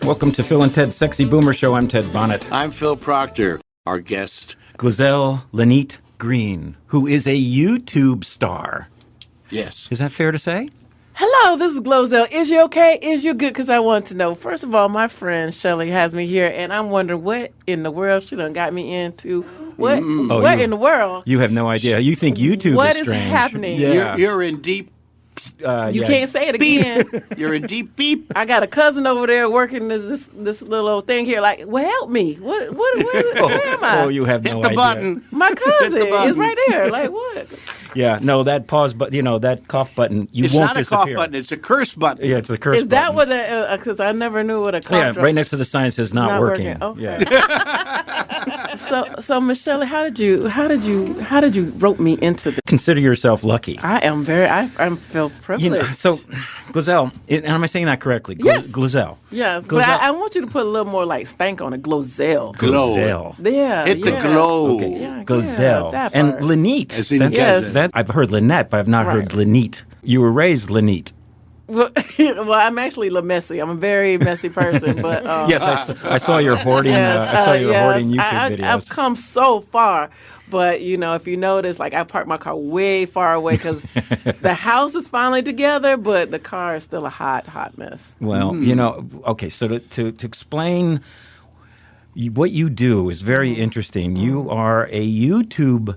Welcome to Phil and Ted's Sexy Boomer Show. I'm Ted Bonnet. I'm Phil Proctor. Our guest, GloZell Lynette Green, who is a YouTube star. yes. Is that fair to say? Hello, this is GloZell. Is you okay? Is you good? Because I want to know. First of all, my friend Shelly has me here, and I'm wondering what in the world she done got me into. What? What in the world? You have no idea. You think YouTube What is is strange. happening? Yeah. You're in deep. You can't say it again. You're in deep beep. I got a cousin over there working this little old thing here. Like, well, help me. Where am I? Oh, you have Hit no the idea. button. My cousin Hit the button. is right there. Like, what? Yeah, no, that pause button, that cough button, It's won't not a disappear. cough button. It's a curse button. Yeah, it's a curse Is that button. what? Because I never knew what a cough Yeah, drop- right next to the sign says not working. Okay. Yeah. So Michelle, how did you rope me into this? Consider yourself lucky. I feel privileged. So, GloZell, and am I saying that correctly? Yes. GloZell. Yes, GloZell. but I want you to put a little more like stank on it. GloZell. Glow. GloZell. Yeah. Hit the yeah. glow. Okay. Yeah, GloZell. that And part. Lynette. As in That's- Yes. that, I've heard Lynette, but I've not heard Right. Lynette. You were raised Lynette. Well, I'm actually messy. I'm a very messy person, but Yes, I saw your hoarding. I saw your hoarding YouTube videos. I've come so far, but if you notice, like I parked my car way far away because the house is finally together, but the car is still a hot mess. Well, okay. So to explain what you do is very interesting. You are a YouTube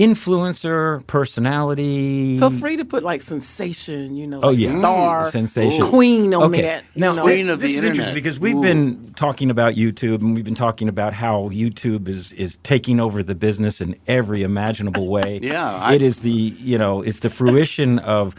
influencer, personality. Feel free to put like sensation, Oh, yeah. star, Sensation. queen on Okay. that. Now, Queen of this the is internet. interesting because we've been talking about YouTube and we've been talking about how YouTube is taking over the business in every imaginable way. Yeah, it is it's the fruition of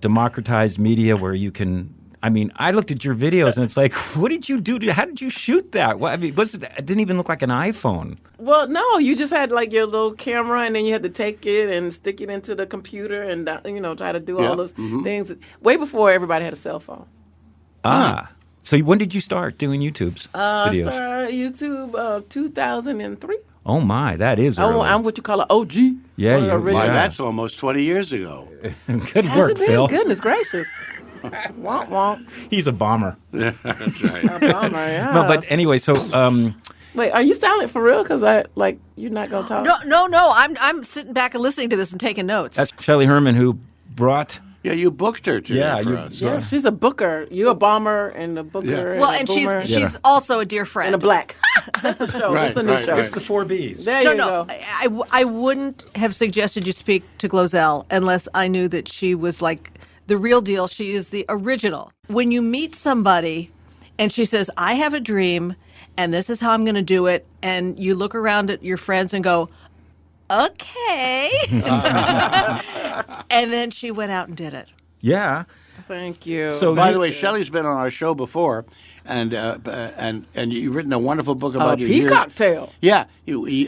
democratized media where you can. I mean, I looked at your videos and it's like, what did you do? How did you shoot that? Well, I mean, it didn't even look like an iPhone. Well, no, you just had like your little camera, and then you had to take it and stick it into the computer, and try to do all those things. Way before everybody had a cell phone. So when did you start doing YouTube's videos? Started YouTube 2003. Oh my, that is early. I'm what you call an OG. Yeah, One of the you're- original. Why, Yeah. that's almost 20 years ago. Good Has work, it been? Phil. Goodness gracious. Womp womp. He's a bomber. That's right. A bummer, yeah. No, but anyway, so Wait, are you silent for real? Because you're not gonna talk. No. I'm sitting back and listening to this and taking notes. that's Shelley Herman who brought. Yeah, you booked her today Yeah, for you- us. Yeah, she's a booker. You a bomber and a booker. Yeah. well, a and boomer she's also a dear friend. and a black. That's the show. Right, That's the new right, show. right. It's the 4 Bs. There No, you no, go. I wouldn't have suggested you speak to GloZell unless I knew that she was like the real deal. She is the original. When you meet somebody and she says, I have a dream and this is how I'm going to do it, and you look around at your friends and go, okay. And then she went out and did it. Yeah. Thank you. So By you- the way, Shelley's been on our show before, and you've written a wonderful book about your years. Peacock Tail. Yeah,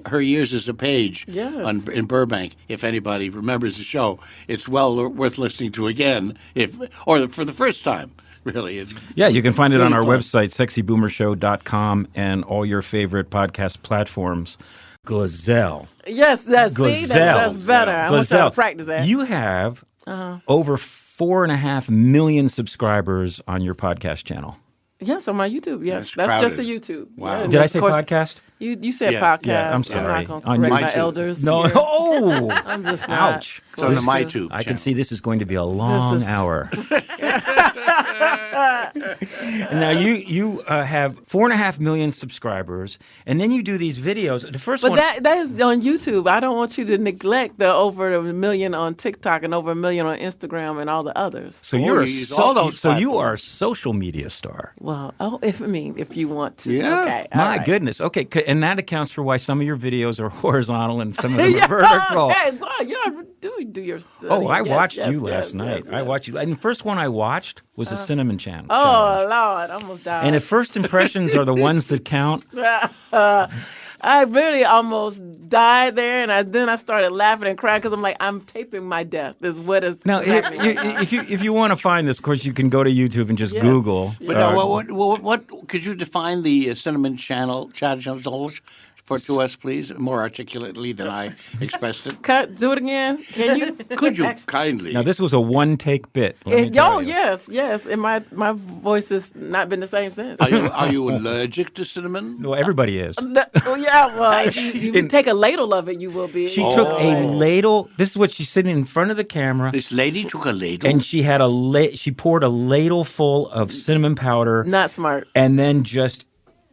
her years as a page Yes. in Burbank. If anybody remembers the show, it's well worth listening to again, for the first time. Really, it's Yeah, you can find it on our really fun. website, sexyboomershow.com, and all your favorite podcast platforms. GloZell. Yes, that's GloZell. better. I want to GloZell. practice that. You have over 4.5 million subscribers on your podcast channel. Yes, on my YouTube. Yes, That's that's just crowded. the YouTube. Wow. Yeah, and Did I of say course, podcast? You said Yeah. podcast. Yeah, I'm sorry. not going to On correct my my tube. elders. No. here. Oh! I'm just not. Ouch. It's on the close to- MyTube. I can channel. see this is going to be a long is- hour. And now you have 4.5 million subscribers, and then you do these videos. The first But one, that is on YouTube. I don't want you to neglect the over a million on TikTok and over a million on Instagram and all the others. so you're you use all those so you platforms. are a social media star. Well, if you want to. Yeah. Okay. all My right. goodness. Okay, and that accounts for why some of your videos are horizontal and some of them are vertical. Hey, wow, you do your study. Oh, I Yes, watched yes, you yes, last night. yes, I yes. watched you. And the first one I watched was the Cinnamon Challenge. Oh, Lord, I almost died. And if first impressions are the ones that count, I really almost died there, and then I started laughing and crying because I'm like, I'm taping my death. Is what is now happening. if you want to find this, of course, you can go to YouTube and just Yes. Google. But now, what could you define the Cinnamon channel for to us, please, more articulately than I expressed it? Do it again. Can you? Could you kindly? Now, this was a one-take bit. let me tell you. Yes. And my voice has not been the same since. Are you allergic to cinnamon? Well, everybody is. Well, if you take a ladle of it, you will be. She took a ladle. This is what she's sitting in front of the camera. This lady took a ladle. And she had she poured a ladle full of cinnamon powder. Not smart. And then just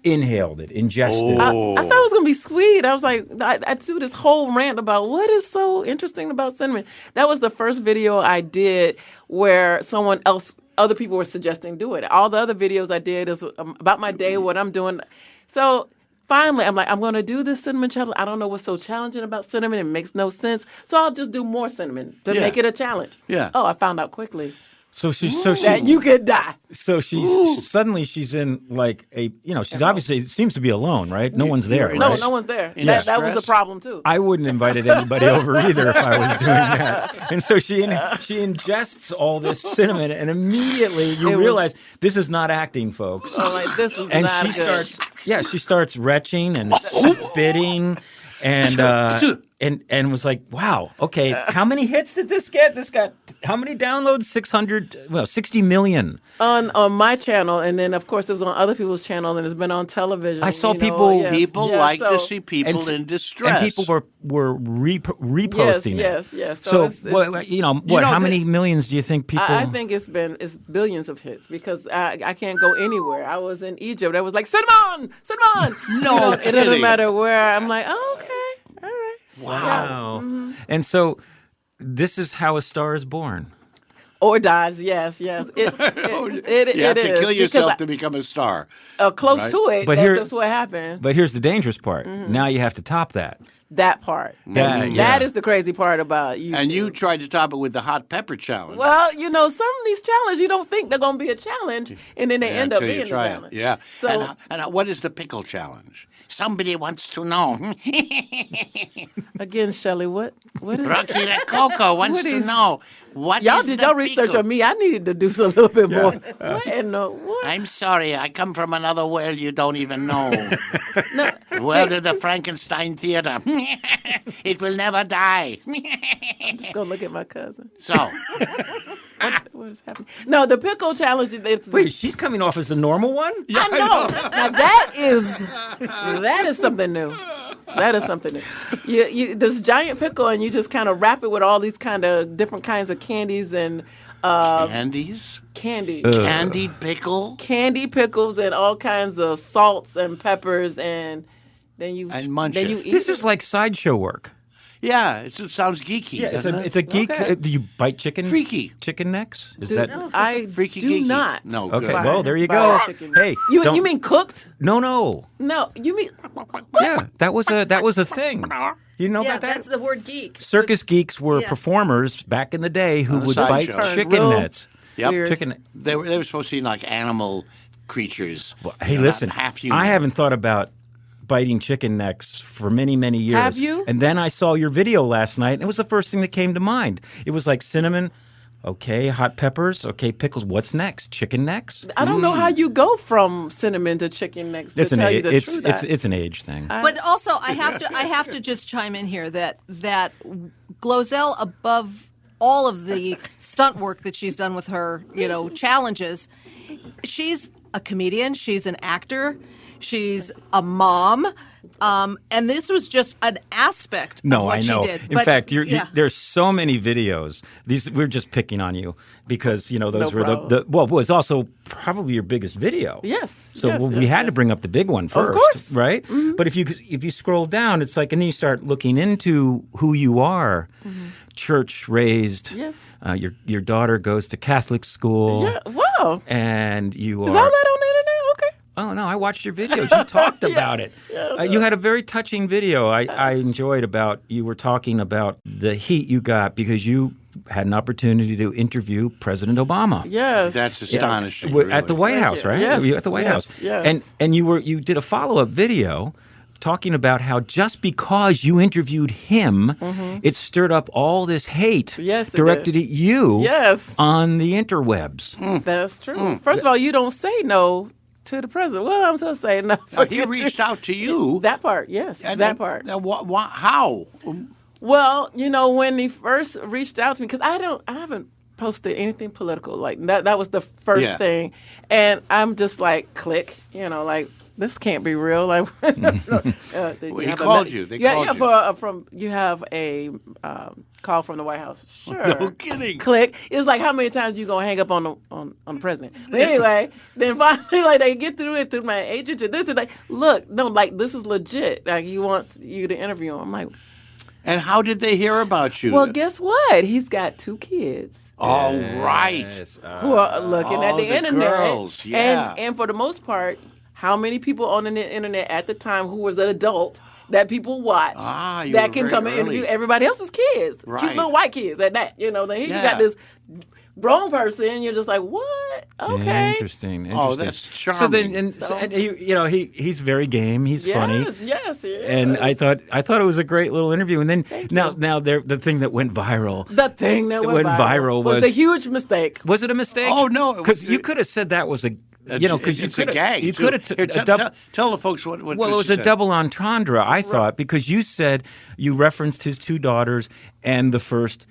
inhaled it, ingested it. I thought it was going to be sweet. I was like, I do this whole rant about what is so interesting about cinnamon. That was the first video I did where other people were suggesting do it. All the other videos I did is about my day, what I'm doing. So finally, I'm like, I'm going to do this cinnamon challenge. I don't know what's so challenging about cinnamon. It makes no sense. So I'll just do more cinnamon to make it a challenge. Yeah. Oh, I found out quickly. That you could die. So suddenly she's in like she's obviously seems to be alone, right? No one's there. No, right? no one's there. Yeah. That was the problem too. I wouldn't invited anybody over either if I was doing that. And so she ingests all this cinnamon, and immediately you realize this is not acting, folks. Oh, like this is And not she good. starts retching and spitting and was like, wow, okay, how many hits did this get? This got how many downloads? 60 million. On my channel, and then of course it was on other people's channel, and it's been on television. I saw People like to see people in distress. And people were reposting it. Yes. So, it's, how many millions do you think people... I think it's billions of hits because I can't go anywhere. I was in Egypt. I was like, cinnamon! No it doesn't matter where. I'm like, oh, okay. All right. Wow. Yeah. Mm-hmm. And so this is how a star is born. Or dies, yes. It you have to is, kill yourself to become a star. Close right? to it, that's what happened. But here's the dangerous part. Mm-hmm. Now you have to top that. That part. That is the crazy part about YouTube. And you tried to top it with the hot pepper challenge. Well, some of these challenges, you don't think they're going to be a challenge, and then they end up being a challenge. Yeah. So, and what is the pickle challenge? Somebody wants to know. Again, Shelley, what is Rocky the Coco wants to know. Did y'all research on me? I needed to do a little bit more. What in the what? I'm sorry. I come from another world you don't even know. No. World of the Frankenstein Theater. It will never die. I'm just going to look at my cousin. So. What is happening? No, the pickle challenge. Wait, she's coming off as the normal one? Yeah, I know. Now that is something new. That is something new. You this giant pickle, and you just kind of wrap it with all these kind of different kinds of candies and Candies? Candy. Candied pickle? Candy pickles and all kinds of salts and peppers, and then you munch then it. you eat This it. is like sideshow work. Yeah, it sounds geeky. Yeah, doesn't it? it's a geek. Okay. Do you bite chicken? Freaky. Chicken necks? Is Dude, that I Freaky do geeky. not. No, okay? good. Well, there you Buy go. chicken. Hey, You mean cooked? no? No, you mean Yeah, that was a thing. You know about that? That's the word geek. Circus geeks were Yeah. performers back in the day who On the would side bite shows. chicken Real nets. Yep. weird. Chicken. They were supposed to be like animal creatures. Well, hey, They're listen. not half human. I haven't thought about biting chicken necks for many, many years. Have you? And then I saw your video last night, and it was the first thing that came to mind. It was like cinnamon, okay, hot peppers, okay, pickles. What's next? Chicken necks? I don't know how you go from cinnamon to chicken necks. To It's an tell you age. the truth. It's an age thing. But also, I have to just chime in here that GloZell, above all of the stunt work that she's done with her, challenges, she's a comedian, she's an actor, she's a mom, and this was just an aspect of what she did. In fact, there's so many videos. We're just picking on you because those were problem. it was also probably your biggest video. Yes. So yes, we yes, had to yes. bring up the big one first, course. right? Mm-hmm. But if you scroll down, it's like, and then you start looking into who you are. Mm-hmm. Church raised. Yes. Your daughter goes to Catholic school. Yeah. Wow. And you Is are. all that on the internet? Okay. Oh, no, I watched your videos. You talked about it. Yeah, you had a very touching video I enjoyed about, you were talking about the heat you got because you had an opportunity to interview President Obama. Yes. That's astonishing. At the White House, right? Yes. You were at the White House. Yes. And you did a follow-up video talking about how just because you interviewed him, it stirred up all this hate directed at you Yes. on the interwebs. That's true. First of all, you don't say no to the president. Well, I'm supposed to say no. Now, he reached out to you. That part, yes, that part. How? Well, when he first reached out to me, because I haven't posted anything political like that. That was the first thing, and I'm just like, click, like this can't be real. Like, he called you. They called you. You have a call from the White House. Sure. No kidding. Click. It's like, how many times you gonna hang up on the president? But anyway, then finally, like, they get through it through my agent. This is like, look, no, like, this is legit. Like, he wants you to interview him. I'm like, and how did they hear about you? well, guess what? He's got 2 kids. All right. Who are looking at the internet. Girls, yeah. And for the most part, how many people on the internet at the time who was an adult that people watch that can come and interview everybody else's kids? Right. Cute little white kids at that. Then here you got this grown person, you're just like, what? Okay. Interesting. Oh, that's charming. So then, he's very game. He's funny. Yes, he is. And I thought it was a great little interview. And then now the thing that went viral. The thing that went viral was a huge mistake. Was it a mistake? Oh no, because you could have said that was because it's a gag. You could have tell the folks what. Well, it was a double entendre, I thought, because you said you referenced his 2 daughters and the first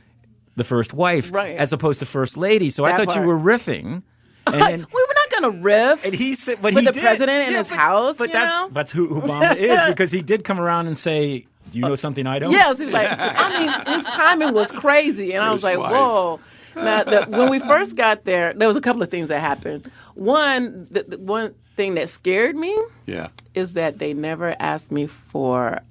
wife, as opposed to first lady. So I thought you were riffing. And we were not going to riff. And he said, but with he the president in his house. But that's who Obama is, because he did come around and say, "Do you know something I don't?" Yes, he's like, his timing was crazy, and I was like, whoa. Now, when we first got there was a couple of things that happened. One, the one thing that scared me is that they never asked me for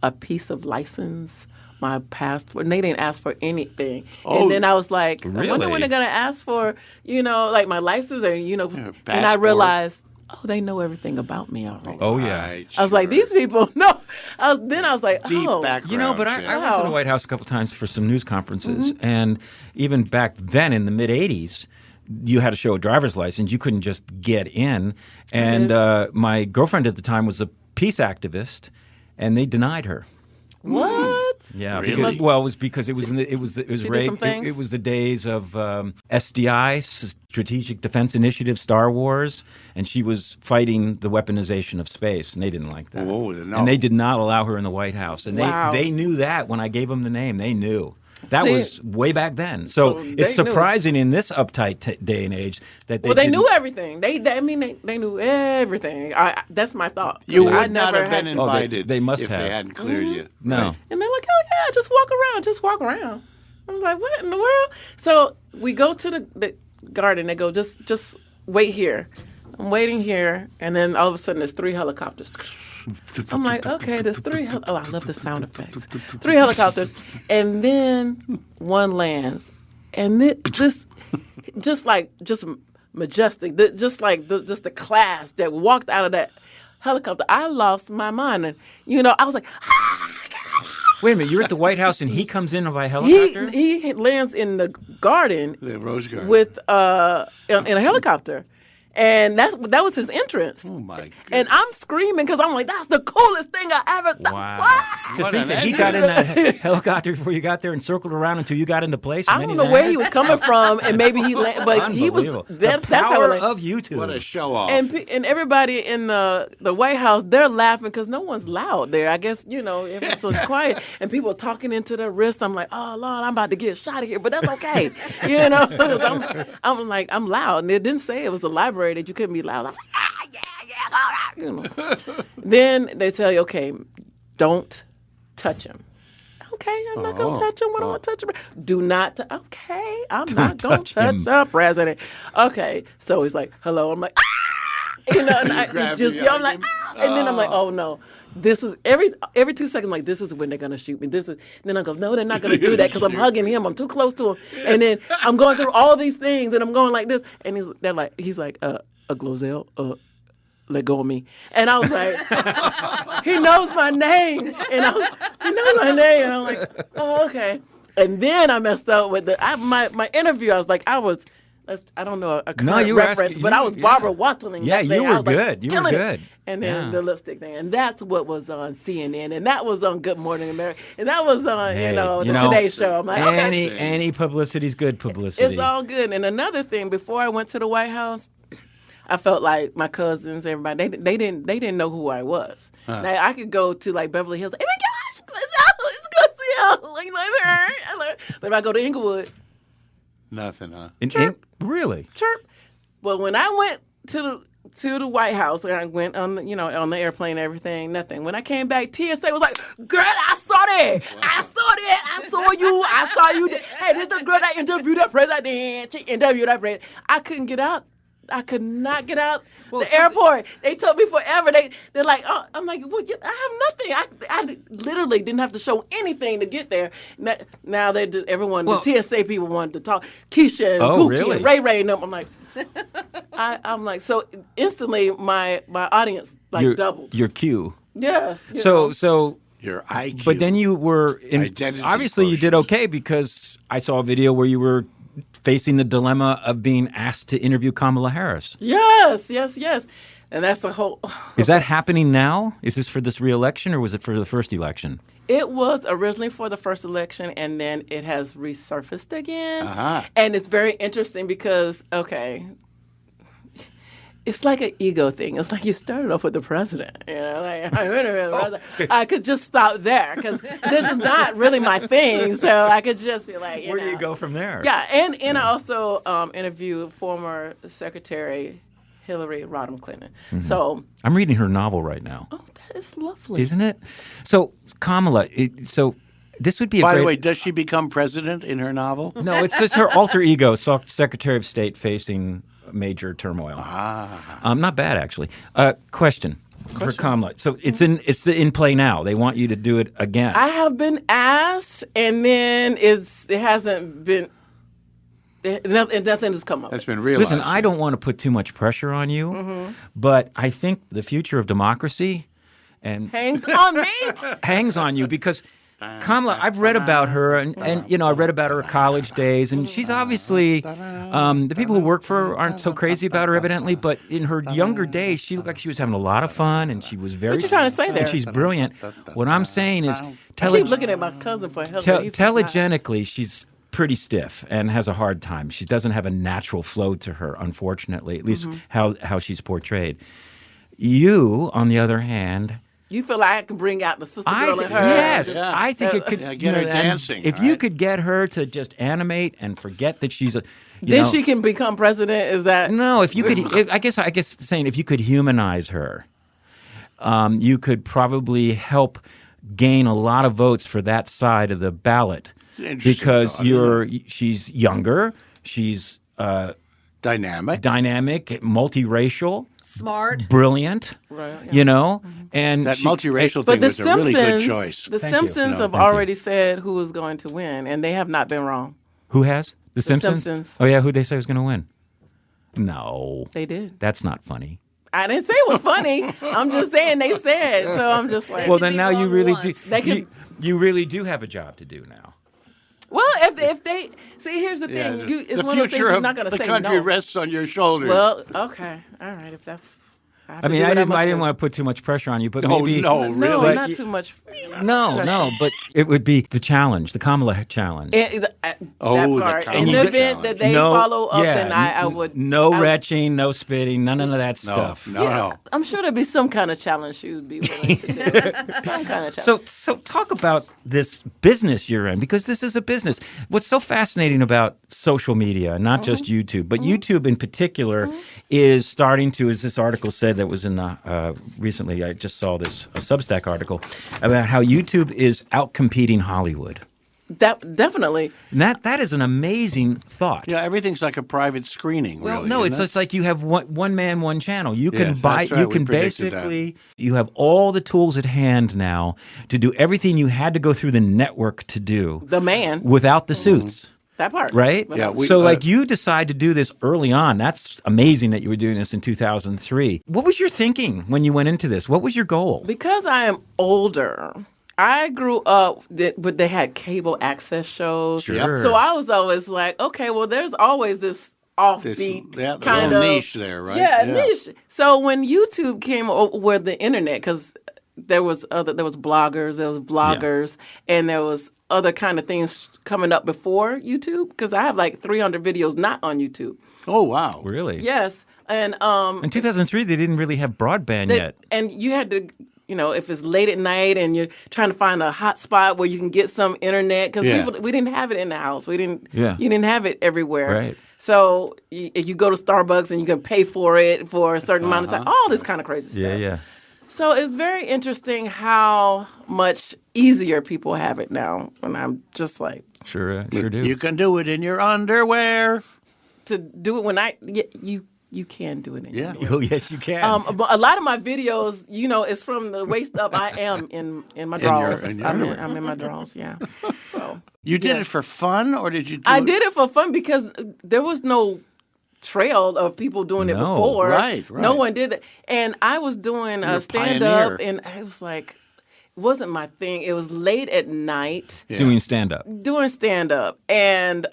a piece of license, my passport, and they didn't ask for anything. And then I was like, really? I wonder when they're going to ask for, like my license, or, and I realized, they know everything about me already. Oh, yeah. Right, I was like, these people, no. I was like, deep background. But I went to the White House a couple times for some news conferences, and even back then in the mid-'80s, you had to show a driver's license. You couldn't just get in. And my girlfriend at the time was a peace activist, and they denied her. What? Yeah, really? It was because it was some things? it was the days of SDI, Strategic Defense Initiative, Star Wars, and she was fighting the weaponization of space, and they didn't like that. Oh, no. And they did not allow her in the White House, and they knew that when I gave them the name. They knew. That was way back then. So it's surprising in this uptight day and age that they knew everything. They knew everything. That's my thought. You would not have been invited they must if have. they hadn't cleared you. No. Right. And they're like, oh, yeah, just walk around. I was like, what in the world? So we go to the garden. They go, just wait here. I'm waiting here. And then all of a sudden there's 3 helicopters. I'm like, okay, there's 3. I love the sound effects. 3 helicopters, and then one lands, and this just majestic, just the class that walked out of that helicopter. I lost my mind, and I was like, wait a minute, you're at the White House, and he comes in by helicopter. He lands in the garden, the Rose Garden, with in a helicopter. And that was his entrance. Oh, my God. And I'm screaming because I'm like, that's the coolest thing I ever done. Wow. To think that he got in that helicopter before you got there and circled around until you got into place. I don't know where he was coming from, and maybe he landed, but he was. That's how of YouTube. What a show off. And everybody in the White House, they're laughing because no one's loud there. I guess, it's so quiet. And people are talking into their wrist. I'm like, oh, Lord, I'm about to get shot here, but that's okay. I'm like, I'm loud. And it didn't say it was a library that you couldn't be loud. I'm like, yeah. Then they tell you, okay, don't touch him. Okay, I'm not going to touch him. What am I going to touch him? Do not. Okay, I'm not going to touch the president. Okay, so he's like, hello. I'm like, and I'm like, and then I'm like, oh no. This is every 2 seconds. Like, this is when they're gonna shoot me. Then I go, no, they're not gonna do that because I'm hugging him. I'm too close to him. And then I'm going through all these things, and I'm going like this. And he's like, a GloZell, let go of me. And I was like, he knows my name, and he knows my name, and I'm like, oh, okay. And then I messed up with my interview. I don't know a current reference, but I was Barbara Wattling. Yeah, you were good. You were good. And then the lipstick thing, and that's what was on CNN, and that was on Good Morning America, and that was on the Today Show. I'm like, any publicity is good publicity. It's all good. And another thing, before I went to the White House, I felt like my cousins, everybody, they didn't know who I was. Now, I could go to like Beverly Hills, oh my gosh, GloZell, like her. But if I go to Inglewood, Nothing, huh? Really? chirp. Well, when I went to the White House, and I went on the airplane and everything, nothing. When I came back, TSA was like, girl, I saw that. I saw that. I saw you. I saw you. Hey, this is the girl that interviewed the president. She interviewed that president. I couldn't get out. I could not get out the airport. They took me forever. They're like, oh, I'm like, well, I have nothing. I literally didn't have to show anything to get there. Now everyone, the TSA people wanted to talk. Keisha and Pookie and Ray and them. I'm like, I'm like, so instantly my audience doubled. Your cue. Yes. So Your IQ. but then you were obviously you did okay, because I saw a video where you were facing the dilemma of being asked to interview Kamala Harris. Yes. And that's the whole. Is that happening now? Is this for this re-election, or was it for the first election? It was originally for the first election, and then it has resurfaced again. Uh-huh. And it's very interesting because, it's like an ego thing. It's like you started off with the president. Like, I'm interviewing the president. I could just stop there because this is not really my thing. So I could just be like, Where do you go from there? Yeah, and I also interviewed former Secretary Hillary Rodham Clinton. Mm-hmm. So I'm reading her novel right now. Oh, that is lovely. Isn't it? So Kamala, so this would be By the way, does she become president in her novel? No, it's just her alter ego, Secretary of State facing major turmoil. Not bad, actually. Question for Kamala. So it's in play now. They want you to do it again. I have been asked, and then it hasn't been. Nothing has come up. That's been realized. Listen, I don't want to put too much pressure on you, but I think the future of democracy hangs on me. Hangs on you, because Kamala, I've read about her, and I read about her college days, and she's obviously the people who work for her aren't so crazy about her, evidently. But in her younger days, she looked like she was having a lot of fun, and she was very. What you trying to say there? And she's brilliant. What I'm saying is, I keep looking at my cousin for help. Telegenically, she's pretty stiff and has a hard time. She doesn't have a natural flow to her, unfortunately, at least how she's portrayed. You, on the other hand. You feel like I can bring out the sister girl in her? Yes, yeah. I think it could. Get her dancing. If you could get her to just animate and forget that she's a. Then she can become president. Is that no? If you could, I guess saying if you could humanize her, you could probably help gain a lot of votes for that side of the ballot, because she's younger, she's dynamic, multiracial. Smart, brilliant, right, yeah. And that multiracial thing was a really good choice. The Simpsons have already said who is going to win, and they have not been wrong. Who has? The Simpsons? Oh yeah, who they say was going to win? No, they did. That's not funny. I didn't say it was funny. I'm just saying they said. So I'm just like, well, then now you really do. You really do have a job to do now. Well, if they see, here's the thing. It's one of those things you're not going to say no. The country rests on your shoulders. Well, okay, all right. If that's, I didn't want to put too much pressure on you, but maybe really, not too much. No, but it would be the challenge, the Kamala challenge. That part. In the event that they follow up, then I would. No retching, no spitting, none of that stuff. No. I'm sure there'd be some kind of challenge she would be willing to do. Some kind of challenge. So talk about this business you're in, because this is a business. What's so fascinating about social media, not just YouTube, but YouTube in particular, is starting to, as this article said that was in the recently, I just saw this a Substack article about how YouTube is outcompeting Hollywood. Definitely. And that is an amazing thought. Yeah, everything's like a private screening. Well, really, no, it's just like you have one man, one channel. You can buy. you can basically, you have all the tools at hand now to do everything you had to go through the network to do. The man. Without the suits. That part. Right? Yeah. So you decide to do this early on. That's amazing that you were doing this in 2003. What was your thinking when you went into this? What was your goal? Because I am older, I grew up but they had cable access shows. Sure. So I was always like, okay, well, there's always this offbeat kind of niche there, right? Yeah, niche. So when YouTube came over the internet, because there was bloggers, there was vloggers, and there was other kind of things coming up before YouTube, because I have like 300 videos not on YouTube. Oh, wow. Really? Yes. And In 2003, they didn't really have broadband yet. And you had to, if it's late at night and you're trying to find a hot spot where you can get some internet, because we didn't have it in the house. You didn't have it everywhere. Right. So you go to Starbucks and you can pay for it for a certain amount of time. All this kind of crazy stuff. Yeah. So it's very interesting how much easier people have it now. And I'm just like, Sure do. You can do it in your underwear. to do it when you can do it. Yeah. Oh, yes, you can. But a lot of my videos, it's from the waist up. I am in my drawers. in your I'm underwear. in my drawers. Yeah. So You did it for fun, or did you do I did it for fun because there was no trail of people doing it No. before. Right. No one did that, and I was doing You're a a stand up, pioneer. and it was like, it wasn't my thing. It was late at night Doing stand-up. doing stand up, and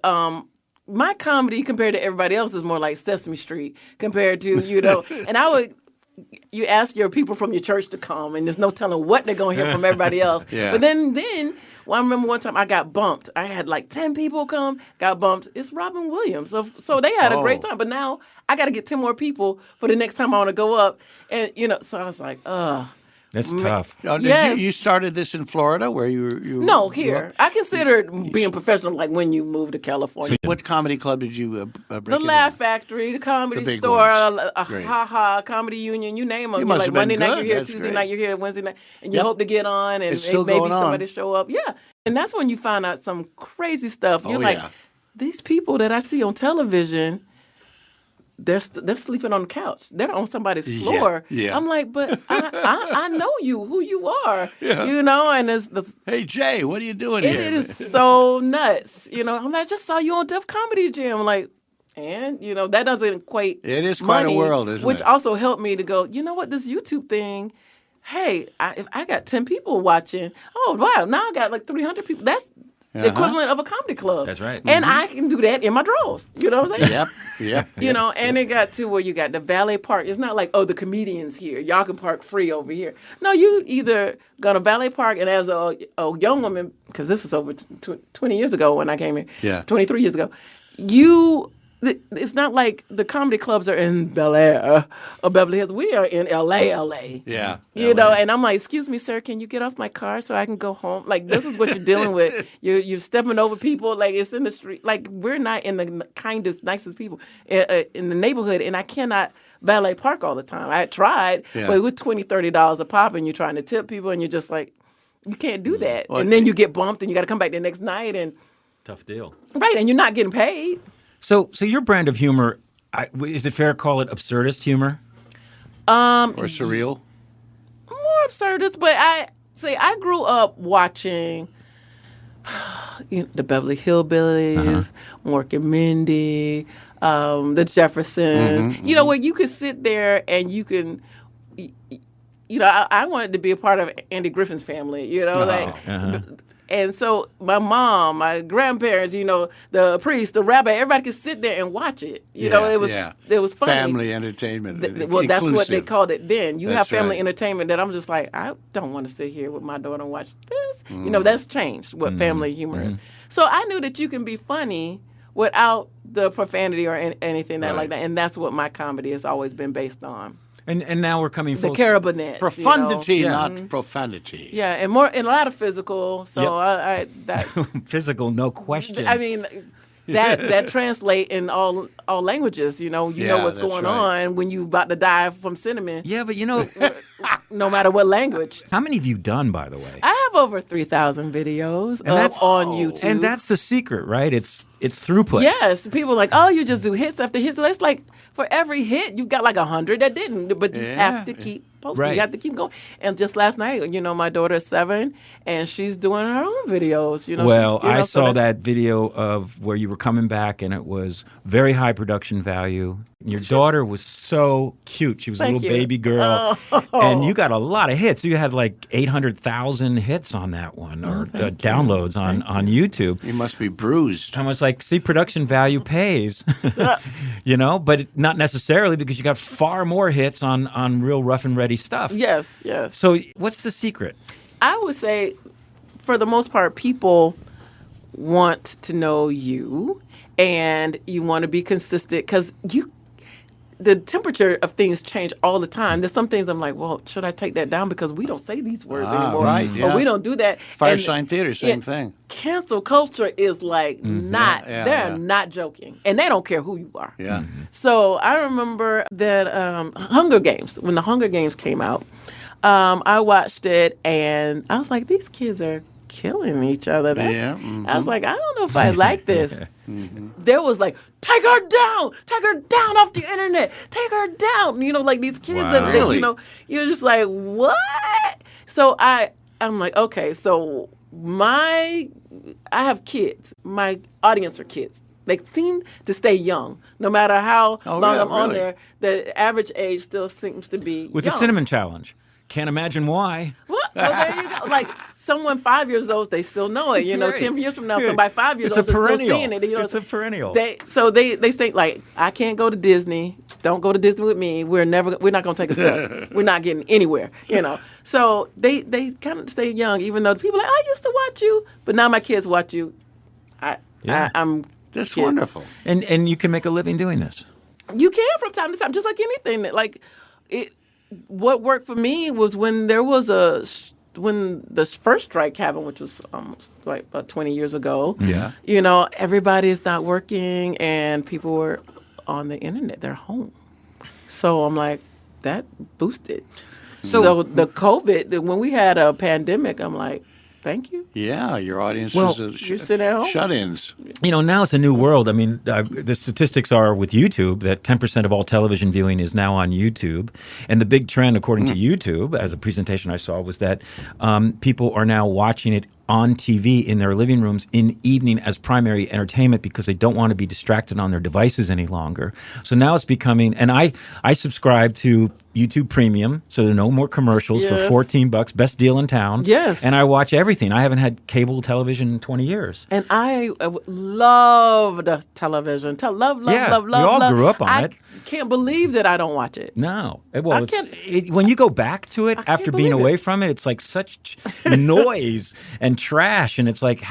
my comedy compared to everybody else is more like Sesame Street compared to and you ask your people from your church to come, and there's no telling what they're going to hear from everybody else. Yeah. But then I remember one time I got bumped. I had like 10 people come, got bumped. It's Robin Williams. So they had a great time. But now I got to get 10 more people for the next time I want to go up. And, so I was like, That's tough. You started this in Florida, where you No, here. I consider it being professional like when you move to California. What comedy club did you break The in? Laugh Factory, the Comedy The big Store, ones. Ha Great. Ha, Comedy Union, you name them. You You're must like have been Monday night good. you're here, That's Tuesday great. night you're here, Wednesday night, and you Yep. hope to get on, and It's still maybe going on. somebody show up. Yeah, and that's when you find out some crazy stuff. You're like, yeah. these people that I see on television, they're sleeping on the couch. They're on somebody's floor. Yeah. I'm like, but I know you, who you are. Yeah. And it's the Hey, Jay, what are you doing it here? is so nuts. I'm like, I just saw you on Def Comedy Jam. Like, and that doesn't equate. It is quite a money, world, isn't which it? also helped me to go, you know what, this YouTube thing, hey, if I got 10 people watching, oh wow, now I got like 300 people. That's the equivalent of a comedy club. That's right. And I can do that in my drawers. You know what I'm saying? Yep. And it got to where you got the valet park. It's not like, the comedians here. Y'all can park free over here. No, you either go to valet park, and as a young woman, because this is over 20 years ago when I came here, Yeah. 23 years ago, it's not like the comedy clubs are in Bel Air or Beverly Hills. We are in LA. Yeah. And I'm like, excuse me, sir, can you get off my car so I can go home? Like, this is what you're dealing with. You're stepping over people. Like, it's in the street. Like, we're not in the kindest, nicest people in the neighborhood, and I cannot valet park all the time. I tried, but with $20, $30 a pop, and you're trying to tip people, and you're just like, you can't do that. Well, and then you get bumped, and you got to come back the next night, and Tough deal. right, and you're not getting paid. So your brand of humor, is it fair to call it absurdist humor? Or surreal? More absurdist, but I grew up watching the Beverly Hillbillies, Mork and Mindy, the Jeffersons. Where you could sit there and you can. I wanted to be a part of Andy Griffin's family. And so my mom, my grandparents, the priest, the rabbi, everybody could sit there and watch it. It was funny. Family entertainment. Well, that's what they inclusive. called it then. You That's have family right. entertainment that I'm just like, I don't want to sit here with my daughter and watch this. That's changed what family humor is. So I knew that you can be funny without the profanity or anything like that. And that's what my comedy has always been based on. And now we're coming The full carabinets. Profundity, Yeah. not profanity. Yeah, and a lot of physical. So that's physical, no question. I mean, that translate in all languages. You know what's that's going right. on when you about to die from cinnamon. yeah, but No matter what language. how many have you done, by the way? I have over 3,000 videos that's- on YouTube. And that's the secret, right? It's throughput. Yes, people are like, oh, you just do hits after hits. It's like for every hit, you've got like 100 that didn't, but you have to keep posting. Right. You have to keep going. And just last night, my daughter is 7, and she's doing her own videos. Well, I so saw that's- that video of where you were coming back, and it was very high production value. Your daughter was so cute. She was a Thank little you. baby girl. Oh. And you got a lot of hits. You had like 800,000 hits on that one, or downloads on YouTube. You must be bruised. I was like, see, production value pays, but not necessarily, because you got far more hits on real rough and ready stuff. Yes, yes. So what's the secret? I would say, for the most part, people want to know you, and you want to be consistent, because the temperature of things change all the time. There's some things I'm like, well, should I take that down, because we don't say these words anymore, right, yeah. or we don't do that. Firesign Theater, same thing. Cancel culture is like they're not joking, and they don't care who you are. Yeah. So I remember that Hunger Games, when the Hunger Games came out, I watched it, and I was like, these kids are killing each other. I was like, I don't know if I like this. There was like, take her down off the internet, take her down. Like these kids Wow. that Really? you're just like, what? So I'm like, okay, so I have kids. My audience are kids. They seem to stay young, no matter how long I'm on there. The average age still seems to be With young. the Cinnamon Challenge. Can't imagine why. What? Well, there you go. Like someone 5 years old, they still know it. Right. 10 years from now, somebody 5 years It's old a is still perennial. seeing it. It's a perennial. They think like, I can't go to Disney. Don't go to Disney with me. We're not going to take a step. We're not getting anywhere. So they kind of stay young, even though people are like, I used to watch you, but now my kids watch you. I'm That's kid. wonderful. And you can make a living doing this. You can from time to time, just like anything. What worked for me was when when the first strike happened, which was almost like about 20 years ago. Yeah. Everybody is not working, and people were on the internet. They're home. So I'm like, that boosted. So the COVID, when we had a pandemic, I'm like, thank you. Yeah, your audience is you're sitting at home. shut-ins. Now it's a new world. I mean, the statistics are with YouTube that 10% of all television viewing is now on YouTube. And the big trend, according to YouTube, as a presentation I saw, was that people are now watching it on TV in their living rooms in evening as primary entertainment, because they don't want to be distracted on their devices any longer. So now it's becoming, and I subscribe to YouTube Premium, so there are no more commercials for Yes. $14, best deal in town. Yes. And I watch everything. I haven't had cable television in 20 years. And I loved television. Love. We all grew up on it. I can't believe that I don't watch it. No. I Well, can't- when you go back to it I after can't being believe away it. from it, it's like such noise and trash. And it's like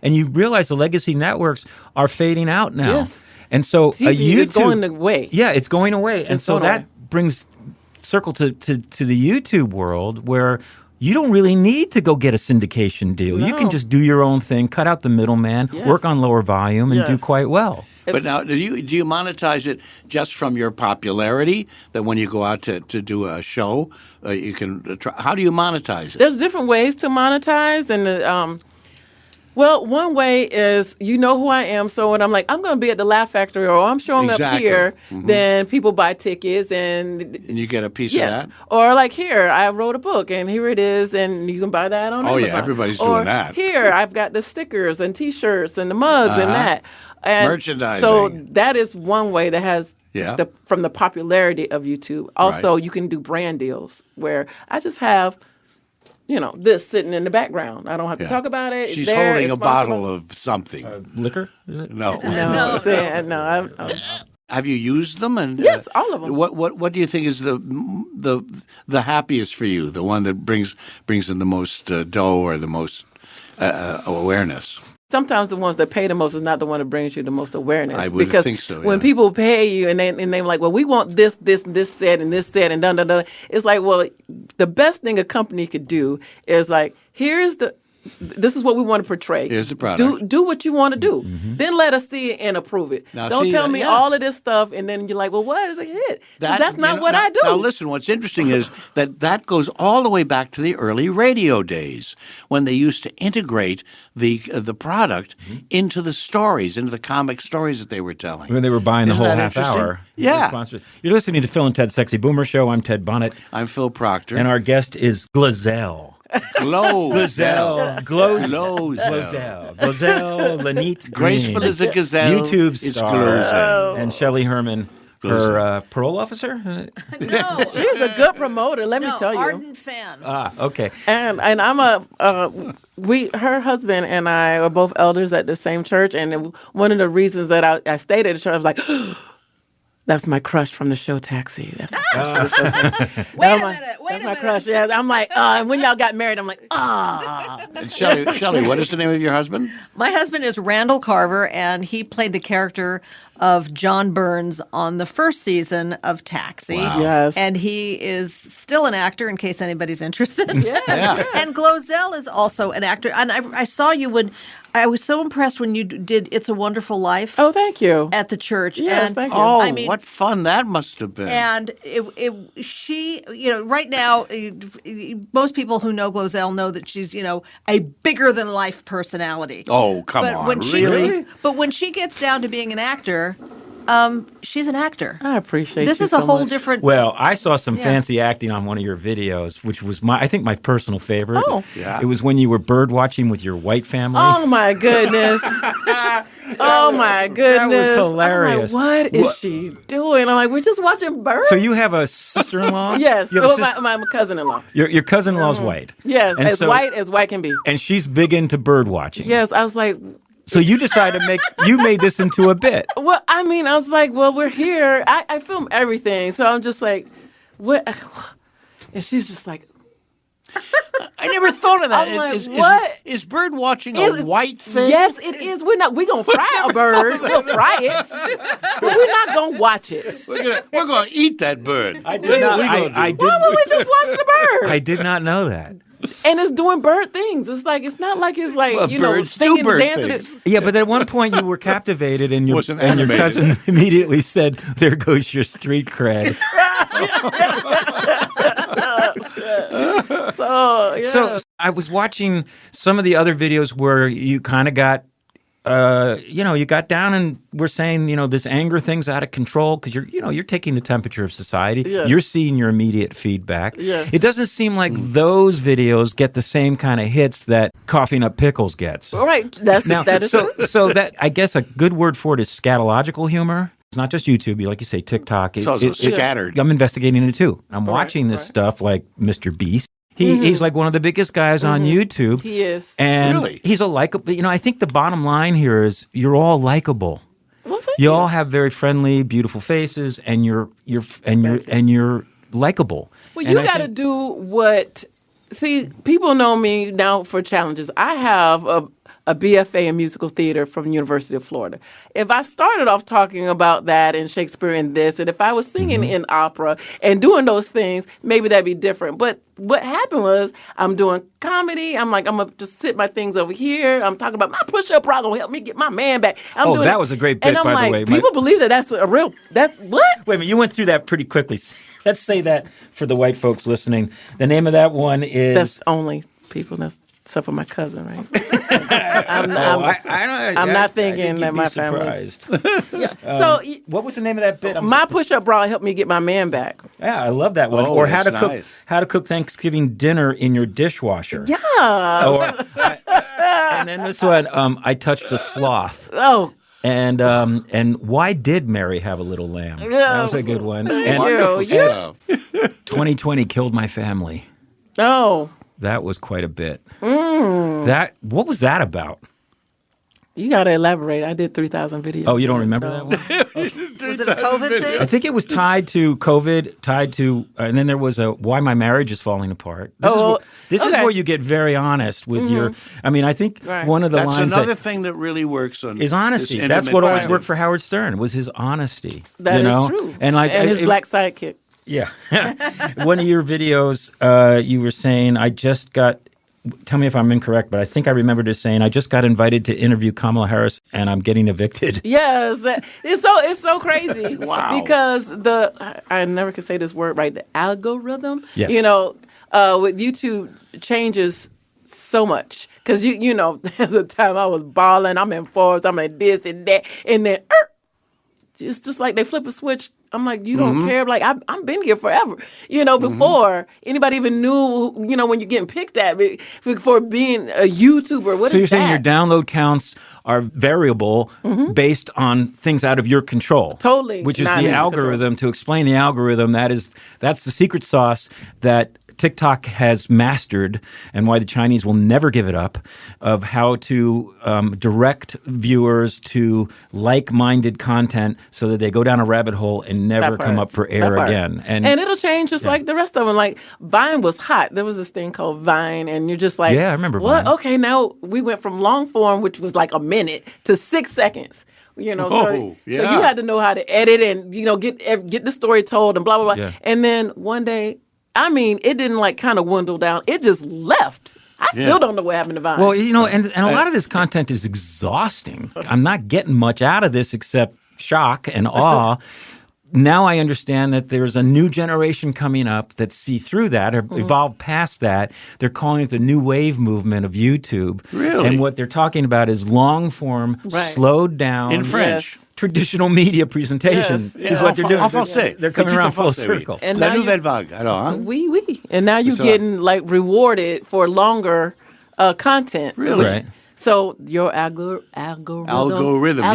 and you realize the legacy networks are fading out now. Yes. And so TV YouTube is going away. Yeah, it's going away. And It's so going that away. brings circle to the YouTube world, where you don't really need to go get a syndication deal. You can No. just do your own thing, cut out the middleman, Yes. work on lower volume, and do Yes. quite well. But now, do you monetize it just from your popularity? That when you go out to do a show, you can try. How do you monetize it? There's different ways to monetize, and one way is who I am. So when I'm like, I'm going to be at the Laugh Factory, or I'm showing up Exactly. here, then people buy tickets, and And you get a piece yes, of that? or like here, I wrote a book, and here it is, and you can buy that on Oh, yeah, Amazon. everybody's Or doing that. Here, I've got the stickers and T-shirts and the mugs and that. And Merchandising. So that is one way that has Yeah. from the popularity of YouTube. Also, you can do brand deals where I just have, this sitting in the background. I don't have to Yeah. talk about it. It's She's there, holding it's a bottle sponsored. of something. Liquor, is it? No. No, no. Have you used them? And Yes, all of them. What do you think is the happiest for you? The one that brings in the most dough or the most awareness? Sometimes the ones that pay the most is not the one that brings you the most awareness. I would because think so, when yeah. people pay you and they're like, well, we want this set and this set and dun dun dun. It's like, well, the best thing a company could do is like, this is what we want to portray. Here's the product. Do what you want to do. Then let us see it and approve it. Now, Don't see, tell me yeah. all of this stuff and then you're like, well, what is a hit? 'Cause that's not what now, I do. Now, listen, what's interesting is that goes all the way back to the early radio days when they used to integrate the product into the stories, into the comic stories that they were telling. When they were buying the Isn't whole that half interesting? hour. Yeah. Sponsor. You're listening to Phil and Ted's Sexy Boomer Show. I'm Ted Bonnet. I'm Phil Proctor. And our guest is GloZell. GloZell. GloZell Lynette Green. Graceful as a gazelle. YouTube It's star. GloZell. And Shelley Herman. her parole officer? No, She's a good promoter, let me no, tell you. ardent fan. Okay. And I'm her husband and I are both elders at the same church, and one of the reasons that I stayed at the church, I was like, that's my crush from the show Taxi. That's my crush from the show Taxi. Wait a That's minute. That's my crush. Yeah, I'm like, and when y'all got married, I'm like, Shelley, what is the name of your husband? My husband is Randall Carver, and he played the character of John Burns on the first season of Taxi. Wow. Yes. And he is still an actor, in case anybody's interested. Yeah. And GloZell is also an actor. And I saw you when I was so impressed when you did It's a Wonderful Life oh, thank you. at the church. Yes, and thank you. Oh, I mean, what fun that must have been. And she, right now, most people who know GloZell know that she's, a bigger than life personality. Oh, come But on. when Really? But when she gets down to being an actor, she's an actor. I appreciate This you is a so whole much. different. Well, I saw some fancy acting on one of your videos, which was I think my personal favorite. Oh. Yeah. It was when you were bird watching with your white family. Oh my goodness! Oh my goodness! hilarious. I'm like, what is she doing? I'm like, we're just watching birds. So you have a sister-in-law? Yes, You have a well, sister- my cousin-in-law. your cousin-in-law's white. Yes, And as so- white can be. And she's big into bird watching. Yes, I was like, So you decided you made this into a bit. well, I mean, I was like, well, we're here. I film everything, so I'm just like, what? And she's just like, I never thought of that. I'm like, Is- what? Is bird watching Is- a white thing? yes, it is. We gonna fry a bird. We'll fry it, but we're not gonna watch it. We're gonna eat that bird. I did not. I did. Why would we just watch the bird? I did not know that. And it's doing bird things. It's not like it's like Well, birds do singing, bird dancing. things. Yeah, but at one point you were captivated, and your Wasn't and your animated. cousin immediately said, "There goes your street cred." So yeah. So I was watching some of the other videos where you kind of got, you got down and were saying, this anger thing's out of control because you're taking the temperature of society. Yes. You're seeing your immediate feedback. Yes. It doesn't seem like those videos get the same kind of hits that Coughing Up Pickles gets. all right, that is true. So that I guess a good word for it is scatological humor. It's not just YouTube, like you say, TikTok. It's also scattered. I'm investigating it too. I'm watching this stuff like Mr. Beast. He's like one of the biggest guys on YouTube. He is. And Really? he's a likable. I think the bottom line here is you're all likable. Well, thank You all have very friendly, beautiful faces, and you're likable. Well, And you I got to think- do what. See, people know me now for challenges. I have a BFA in musical theater from the University of Florida. If I started off talking about that and Shakespeare and this, and if I was singing in opera and doing those things, maybe that'd be different. But what happened was I'm doing comedy. I'm like, I'm going to just sit my things over here. I'm talking about my push-up rock will help me get my man back. I'm doing that it. was a great bit, and I'm by the like, way. people believe that's what? Wait a minute, you went through that pretty quickly. Let's say that for the white folks listening. The name of that one is... That's only people. That's except for my cousin, right? I'm not thinking that my family. So What was the name of that bit? my push-up bra helped me get my man back. Yeah, I love that one. Oh, Or how to that's nice. how to cook Thanksgiving dinner in your dishwasher. Yeah. And then this one, I touched a sloth. Oh, And why did Mary have a little lamb? That was a good one. And Wonderful Yeah. stuff. 2020 killed my family. no. That was quite a bit. What was that about? You got to elaborate. I did 3,000 videos. Oh, you don't remember that one? Was it a COVID thing? I think it was tied to COVID, and then there was a why my marriage is falling apart. This is okay. where you get very honest with your. I mean, I think Right. one of the That's lines another that thing that really works on is honesty. this That's intimate what always kind worked of- for Howard Stern was his honesty. That you is know? true. And like his black sidekick. Yeah, one of your videos, you were saying, "I just got." Tell me if I'm incorrect, but I think I remember just saying, "I just got invited to interview Kamala Harris, and I'm getting evicted." Yes, it's so crazy. Wow. Because I never can say this word right. The algorithm, Yes. with YouTube changes so much. Because there's a time I was balling. I'm in Forbes. I'm in this and that, and then it's just like they flip a switch. I'm like, you don't care. Like I've been here forever. Before anybody even knew. When you're getting picked at for being a YouTuber. What So is you're saying that? your download counts are variable based on things out of your control. Totally Which is not the in your algorithm. To explain the algorithm, that's the secret sauce that TikTok has mastered, and why the Chinese will never give it up, of how to direct viewers to like-minded content so that they go down a rabbit hole and never That part. come up for air That part. again. And it'll change just like the rest of them. Like Vine was hot. There was this thing called Vine, and you're just like, Yeah, I remember what? Vine. Okay, now we went from long form, which was like a minute, to 6 seconds. So yeah. you had to know how to edit and get the story told and blah blah blah. Yeah. And then one day, it didn't like kind of dwindle down. It just left. I still don't know what happened to Vine. Well, and a lot of this content is exhausting. I'm not getting much out of this except shock and awe. Now I understand that there's a new generation coming up that see through that or evolve past that. They're calling it the new wave movement of YouTube. Really? And what they're talking about is long form, Right. slowed down. In French. Yes. Traditional media presentation Yes. is what they're doing. En français. They're coming Petit around en full français, oui. circle. And La now you- nouvelle vague. Alors, hein? Oui. And now you're ça. getting like rewarded for longer content. Really? Right. So your algorithm.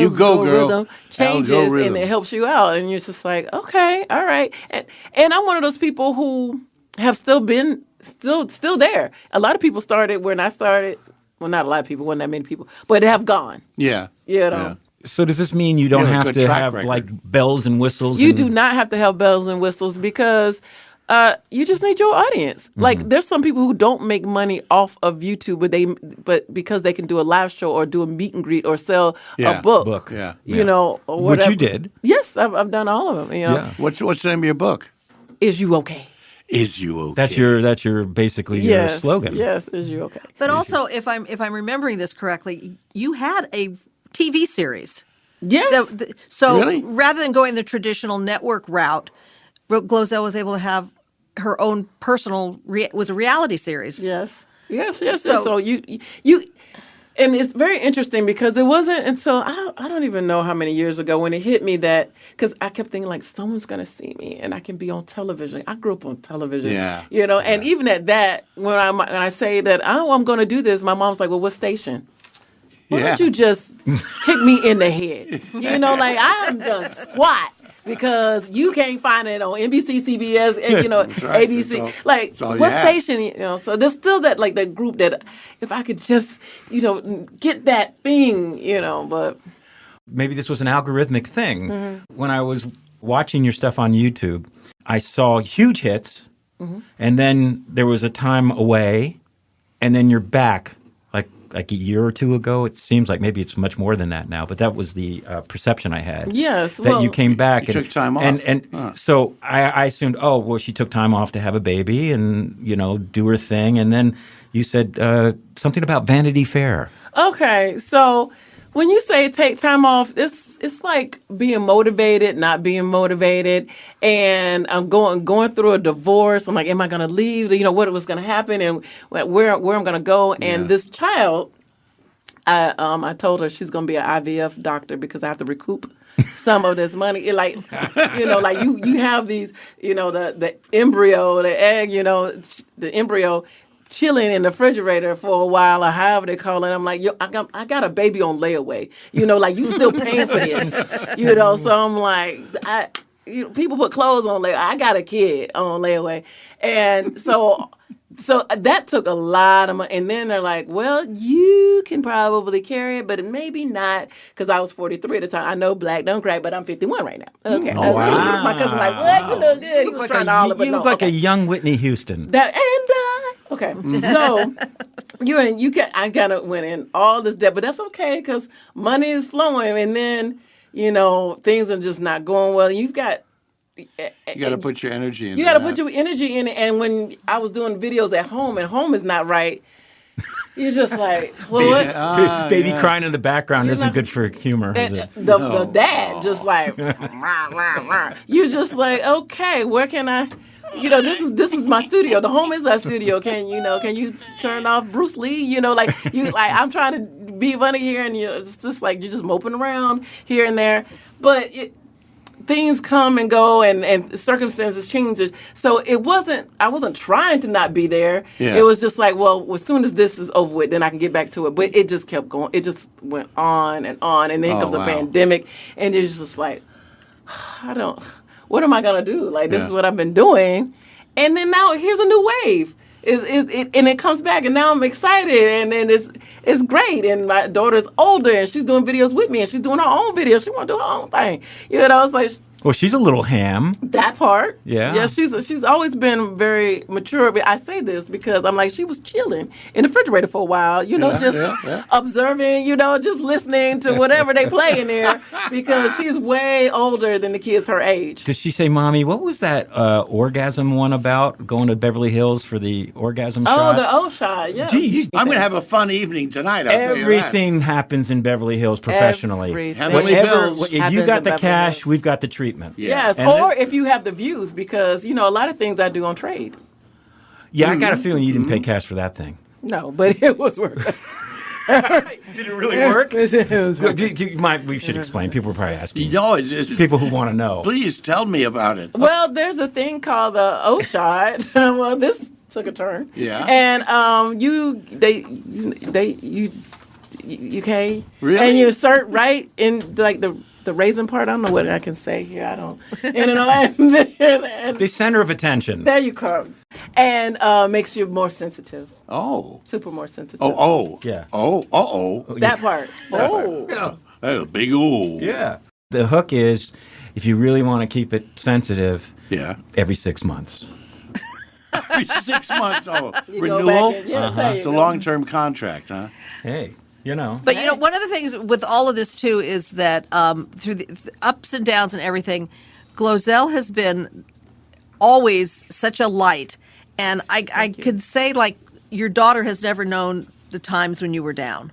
You go, girl. algorithm changes Algorithm. and it helps you out. And you're just like, okay, all right. And I'm one of those people who have still been still there. A lot of people started when I started. Well, not a lot of people, wasn't that many people, but they have gone. Yeah. Yeah. So does this mean you don't You have a have good to track have record. like bells and whistles? You and- do not have to have bells and whistles because you just need your audience. Like there's some people who don't make money off of YouTube, but because they can do a live show or do a meet and greet or sell Yeah, a book. book. Yeah. Or Which whatever. you did. Yes, I've done all of them. Yeah. What's the name of your book? Is you okay? Is you okay? That's your basically your slogan. Yes, is you okay? But also, if I'm remembering this correctly, you had a TV series. Yes. So Really? rather than going the traditional network route, GloZell was able to have her own personal was a reality series. Yes. So- So you, and it's very interesting because it wasn't until I don't even know how many years ago when it hit me that because I kept thinking like someone's gonna see me and I can be on television. I grew up on television. Yeah. And even at that, when I say that I'm gonna do this, my mom's like, well, what station? Why Yeah. don't you just kick me in the head? Like I'm just squat. Because you can't find it on NBC, CBS, and right. ABC. That's all you What have. station? So there's still that that group that if I could just get that thing, But Maybe this was an algorithmic thing. When I was watching your stuff on YouTube, I saw huge hits, and then there was a time away, and then you're back. Like a year or two ago, it seems like maybe it's much more than that now. But that was the perception I had. Yes, that well, you came back you and took time off. and so I assumed, oh well, she took time off to have a baby and do her thing, and then you said something about Vanity Fair. okay, so when you say take time off, it's like being motivated, not being motivated, and I'm going through a divorce. I'm like, am I going to leave? What was going to happen and where I'm going to go? And this child, I told her she's going to be an IVF doctor because I have to recoup some of this money. Like you have these, the embryo, the egg, the embryo chilling in the refrigerator for a while or however they call it. I'm like, I got a baby on layaway. Like you still paying for this. So I'm like, people put clothes on layaway. I got a kid on layaway. And so that took a lot of money. And then they're like, well, you can probably carry it, but maybe not. Because I was 43 at the time. I know black don't crack, but I'm 51 right now. Okay. Oh, wow. My cousin's like, what? You look good. He was trying to holler, but you no. look like Okay. a young Whitney Houston. Okay, so you can. I kind of went in all this debt, but that's okay because money is flowing, and then things are just not going well. You got to put your energy in. You got to put your energy in it. And when I was doing videos at home, and home is not right, you're just like, well, what? Baby crying in the background You're isn't not- good for humor, is And it? the dad just like, rah, rah, rah. You're just like, okay, where can I? This is my studio. The home is my studio. Can you turn off Bruce Lee? I'm trying to be funny here, and it's just like you're just moping around here and there. But things come and go, and circumstances change. So I wasn't trying to not be there. Yeah. It was just like, well, as soon as this is over with, then I can get back to it. But it just kept going. It just went on, and then comes a pandemic, and it's just like, what am I gonna do? Like, this is what I've been doing, and then now here's a new wave. And it comes back, and now I'm excited, and then it's great. And my daughter's older, and she's doing videos with me, and she's doing her own videos. She want to do her own thing. It's like, Well, she's a little ham. that part. Yeah. Yeah, she's always been very mature. But I say this because I'm like, she was chilling in the refrigerator for a while, observing, just listening to whatever they play in there, because she's way older than the kids her age. Does she say, Mommy, what was that orgasm one about? Going to Beverly Hills for the orgasm shot? Oh, the O shot, yeah. Gee, I'm going to have a fun evening tonight. I'll tell you that. everything happens in Beverly Hills professionally. Everything. Heavenly Bills If you happens got in the Beverly cash, Hills. we've got the treatment. Yeah. Yes, And or if you have the views, because, a lot of things I do on trade. Yeah, I got a feeling you didn't pay cash for that thing. No, but it was worth it. Did it really work? It was worth it. We should explain. People are probably asking. No, it's People who want to know. please tell me about it. Well, there's a thing called the O shot. Well, this took a turn. Yeah. And you okay? Really? And you insert right in like the raisin part. I don't know what I can say here. I don't. And The center of attention. there you come. And makes you more sensitive. Oh. Super more sensitive. Oh. Yeah. Oh. Uh-oh. That part. Oh. Yeah. That's a big ooh. Yeah. The hook is, if you really want to keep it sensitive, Yeah. every 6 months. Every 6 months. Oh, You go renewal? back and- yeah, there you It's a go. long-term contract, huh? Hey, But one of the things with all of this too is that through the ups and downs and everything, GloZell has been always such a light. And I could say, like, your daughter has never known the times when you were down.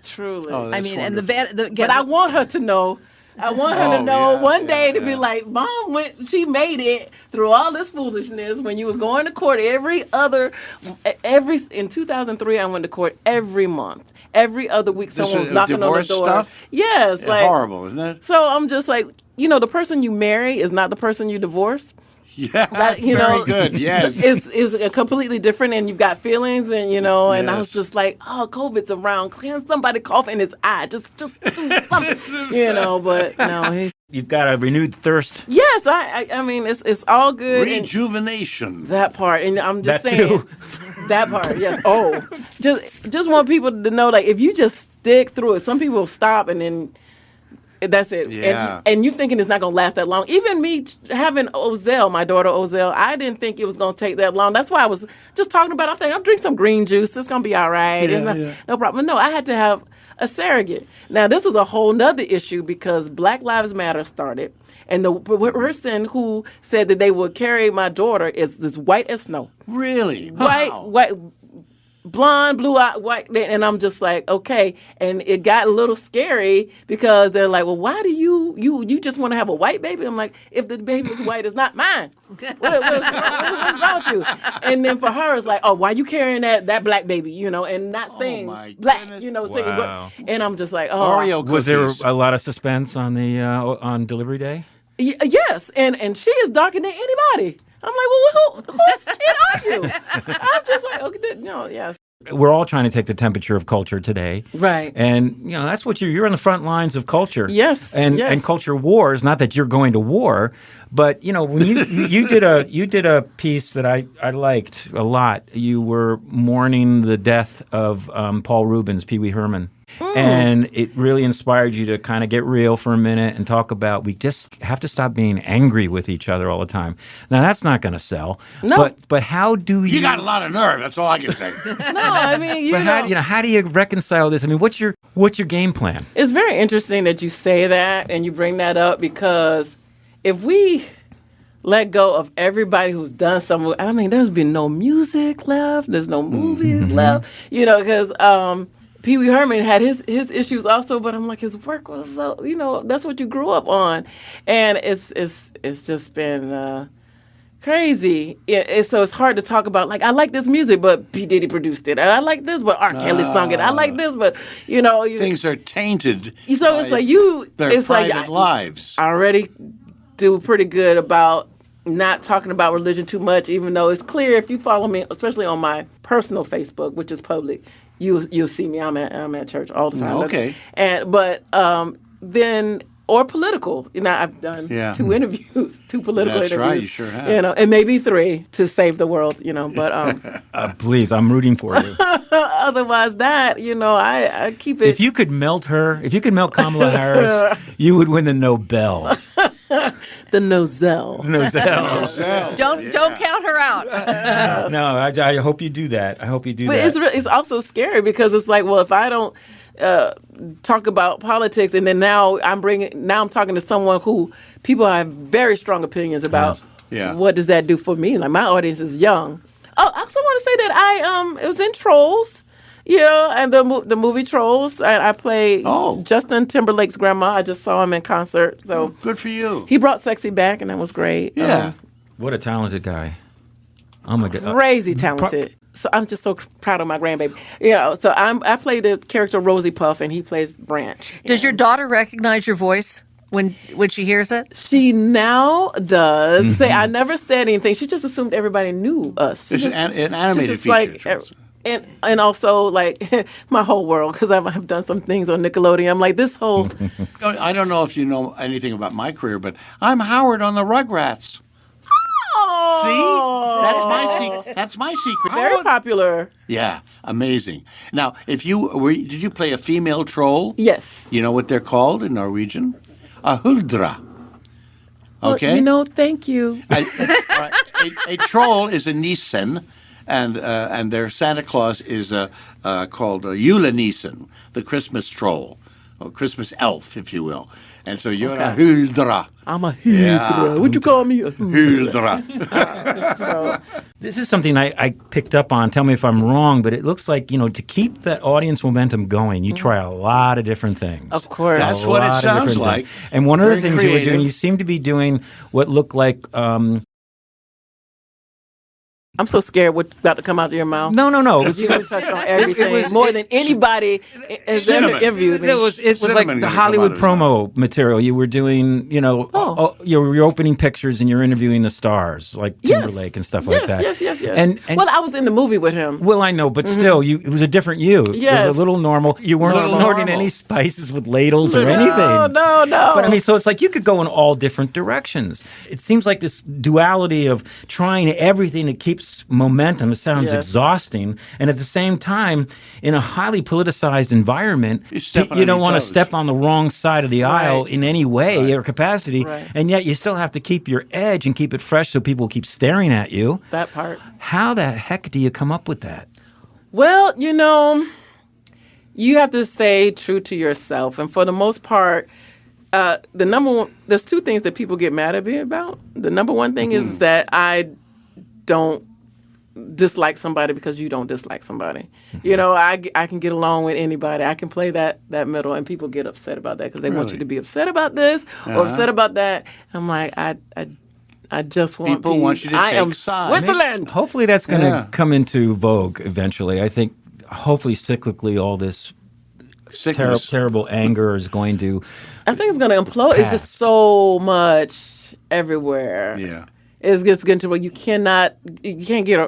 Truly. Oh, I mean, that's and wonderful. But I want her to know. I want her to know one day to be yeah. like, Mom she made it through all this foolishness when you were going to court in 2003 I went to court every month. Every other week This someone was is knocking on the divorce door. stuff? Yes, like horrible, isn't it? So I'm just like, the person you marry is not the person you divorce. Yeah, that's very good. Yes. is completely different, and you've got feelings, and and I was Yes. just like, oh, COVID's around. Can somebody cough in his eye? Just do something, But no, he's you've got a renewed thirst. yes. I mean, it's all good. and Rejuvenation. that part, and I'm just That saying too. that part. Yes. Oh, just want people to know, like, if you just stick through it, some people stop, and then. That's it. Yeah. And you thinking it's not going to last that long. Even me having Ozell, my daughter Ozell, I didn't think it was going to take that long. That's why I was just talking about, I think I'll drink some green juice. It's going to be all right. It's no problem. No, I had to have a surrogate. Now, this was a whole nother issue because Black Lives Matter started. And the person who said that they would carry my daughter is as white as snow. Really? White, blonde, blue-eyed, white, and I'm just like, okay. And it got a little scary because they're like, well, why do you just want to have a white baby? I'm like, if the baby is white, it's not mine. What's wrong with you? And then for her, it's like, oh, why you carrying that black baby? And not saying my black, goodness. saying, Wow. and I'm just like, oh, Oreo Was there cookies. a lot of suspense on the on delivery day? Yes, and she is darker than anybody. I'm like, well, whose kid are you? I'm just like, okay, yes. We're all trying to take the temperature of culture today. Right. And, that's what you're on the front lines of culture. Yes, And yes. and culture wars, not that you're going to war, but, when you did a piece that I liked a lot. You were mourning the death of Paul Rubens, Pee Wee Herman. And it really inspired you to kind of get real for a minute and talk about we just have to stop being angry with each other all the time. Now, that's not going to sell. No. But how do you... You got a lot of nerve. That's all I can say. No, I mean, But how do you reconcile this? I mean, what's your game plan? It's very interesting that you say that and you bring that up because if we let go of everybody who's done something, I mean, there's been no music left, there's no movies left, because Pee Wee Herman had his issues also, but I'm like, his work was so, that's what you grew up on, and it's just been crazy. So it's hard to talk about. Like, I like this music, but P Diddy produced it. I like this, but R. Kelly sung it. I like this, but Things are tainted. So it's like their it's private like lives. I already do pretty good about not talking about religion too much, even though it's clear if you follow me, especially on my personal Facebook, which is public, you'll see me. I'm at church all the time. Okay. But then or political. I've done 2 interviews, 2 political That's interviews. right, you sure have. And maybe 3 to save the world. But Please, I'm rooting for you. otherwise, I keep it. If you could melt Kamala Harris, you would win the Nobel. The GloZell. Don't count her out. No, I hope you do that. I hope you do that. But it's also scary because it's like, well, if I don't talk about politics, and then now I'm talking to someone who people have very strong opinions about. Yeah. What does that do for me? Like, my audience is young. Oh, I also want to say that it was in Trolls, and the movie Trolls. I played Justin Timberlake's grandma. I just saw him in concert. So good for you. He brought sexy back, and that was great. Yeah. What a talented guy. Oh my God. Crazy talented. So I'm just so proud of my grandbaby. So I play the character Rosie Puff, and he plays Branch. Does your daughter recognize your voice when she hears it? She now does. Say I never said anything. She just assumed everybody knew us. It's an animated feature. And also, like, my whole world, because I've done some things on Nickelodeon. I'm like, this whole... I don't know if you know anything about my career, but I'm Howard on the Rugrats. See? That's my secret. Very popular. Yeah, amazing. Now, did you play a female troll? Yes. You know what they're called in Norwegian? A huldra. Okay? Well, thank you. A troll is a Nissen, and their Santa Claus is called Julenissen, the Christmas troll, or Christmas elf, if you will. And so you're a huldra. I'm a huldra. Yeah. What'd you call me? A Huldra. So, This is something I picked up on. Tell me if I'm wrong, but it looks like, to keep that audience momentum going, you try a lot of different things. of course. That's what it sounds like. And one of the Very things you were doing, creative. you seem to be doing what looked like... I'm so scared what's about to come out of your mouth. No. You touched on everything more than anybody has ever Cinnamon. interviewed me. It was Cinnamon like gonna the come Hollywood out of his promo material. You were doing, you're opening pictures and you're interviewing the stars like Timberlake and stuff like that. Yes. And well, I was in the movie with him. well, I know, but still, it was a different you. Yes. It was a little normal. You weren't snorting any spices with ladles or anything. No. But I mean, so it's like you could go in all different directions. It seems like this duality of trying everything that keeps momentum. It sounds Yes. exhausting. And at the same time, in a highly politicized environment, stepping you on don't your want to toes. step on the wrong side of the aisle in any way or capacity. Right. And yet you still have to keep your edge and keep it fresh so people keep staring at you. That part. How the heck do you come up with that? Well, you have to stay true to yourself. And for the most part, there's 2 things that people get mad at me about. The number one thing is that I don't dislike somebody because you don't dislike somebody. I can get along with anybody. I can play that middle, and people get upset about that because they want you to be upset about this or upset about that. I'm like, I just want People peace. want you to I take am sides. Switzerland. Hopefully that's going to come into vogue eventually. I think hopefully cyclically all this Sickness. terrible anger is going to... I think it's going to implode. It's just so much everywhere. Yeah. It's just getting to where you can't get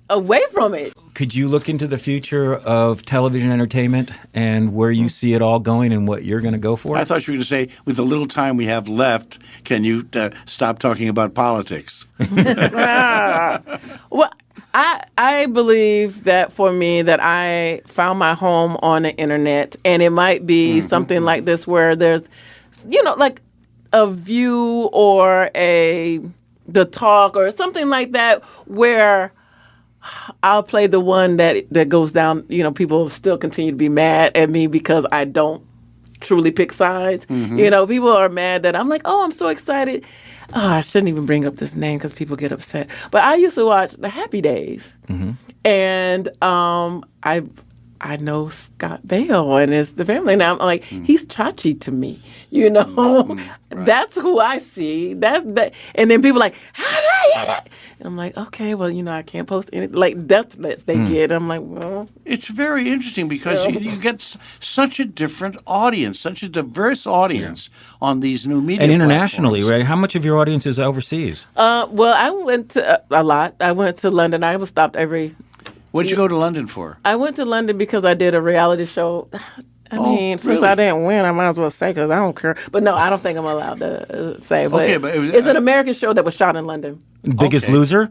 away from it. Could you look into the future of television entertainment and where you see it all going and what you're going to go for? I thought you were going to say, with the little time we have left, can you stop talking about politics? Well, I believe that for me that I found my home on the internet, and it might be something like this where there's, like a view or the talk or something like that where I'll play the one that goes down. People still continue to be mad at me because I don't truly pick sides. People are mad that I'm like, oh, I'm so excited. Oh, I shouldn't even bring up this name because people get upset. But I used to watch the Happy Days, and I know Scott Baio and the family. And I'm like, he's Chachi to me, Right. That's who I see. That's that. And then people are like, how did I? And I'm like, okay, well, I can't post any like death threats they get. I'm like, well, It's very interesting because you get such a different audience, such a diverse audience on these new media And internationally, platforms. right? How much of your audience is overseas? well, I went to a lot. I went to London. I was stopped every. What'd you go to London for? I went to London because I did a reality show. I mean, since really? I didn't win, I might as well say because I don't care. But no, I don't think I'm allowed to say. But, Okay, but it was- it's an American show that was shot in London. Biggest Okay. Loser?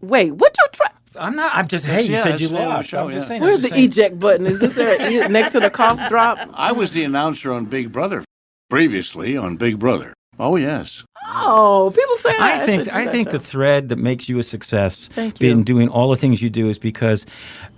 Wait, what you try? I'm not. I'm just. Hey, you yeah, said you that's the name of the lost. show, I'm just yeah. saying. Where's I'm the just saying. eject button? Is this there next to the cough drop? I was the announcer on Big Brother previously on Big Brother. Oh, yes. Oh, people say I should think do I that think show. the thread that makes you a success Thank you. in doing all the things you do is because